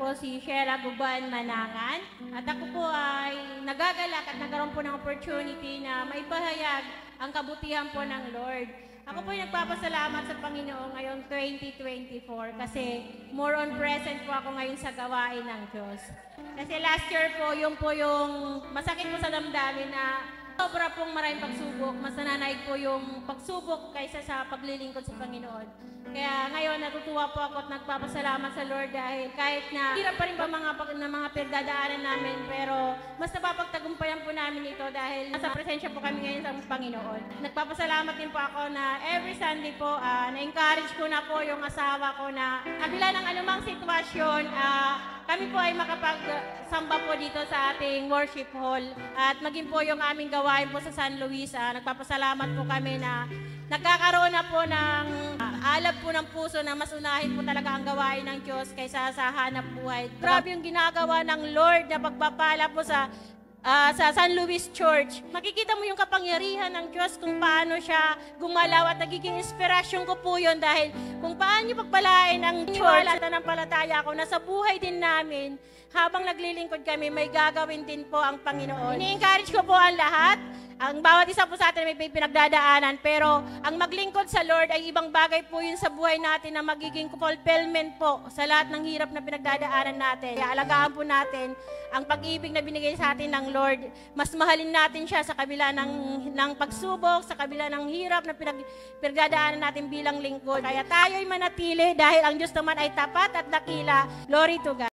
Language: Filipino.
po si Sheila Guban Manangan. At ako po ay nagagalak at nagkaroon po ng opportunity na maipahayag ang kabutihan po ng Lord. Ako po ay nagpapasalamat sa Panginoon ngayong 2024 kasi more on present po ako ngayon sa gawain ng Diyos. Kasi last year po, yung masakit po sa damdamin na sobra pong maraming pagsubok, mas nananaig po yung pagsubok kaysa sa paglilingkod sa Panginoon. Kaya ngayon natutuwa po ako at nagpapasalamat sa Lord dahil kahit na hirap pa rin pa mga pinagdadaanan namin, pero mas napapagtagumpayan po namin ito dahil nasa presensya po kami ngayon sa Panginoon. Nagpapasalamat din po ako na every Sunday po, na-encourage ko na po yung asawa ko na kabila ng anumang sitwasyon, kami po ay makapagsamba po dito sa ating worship hall at maging po yung aming gawain po sa San Luis. Nagpapasalamat po kami na nagkakaroon na po ng alab po ng puso na mas unahin po talaga ang gawain ng Diyos kaysa sa hanap buhay. Grabe yung ginagawa ng Lord na pagpapala po sa San Luis Church. Makikita mo yung kapangyarihan ng Diyos kung paano siya gumalaw at nagiging inspirasyon ko po yun dahil kung paano pagpalain ang church at nanampalataya ako na sa buhay din namin habang naglilingkod kami may gagawin din po ang Panginoon. Ini-encourage ko po ang lahat. Ang bawat isa po sa atin may pinagdadaanan, pero ang maglingkod sa Lord ay ibang bagay po yun sa buhay natin na magiging fulfillment po sa lahat ng hirap na pinagdadaanan natin. Kaya alagaan po natin ang pag-ibig na binigay sa atin ng Lord. Mas mahalin natin siya sa kabila ng pagsubok, sa kabila ng hirap na pinagdadaanan natin bilang lingkod. Kaya tayo'y manatili dahil ang Diyos naman ay tapat at dakila. Glory to God.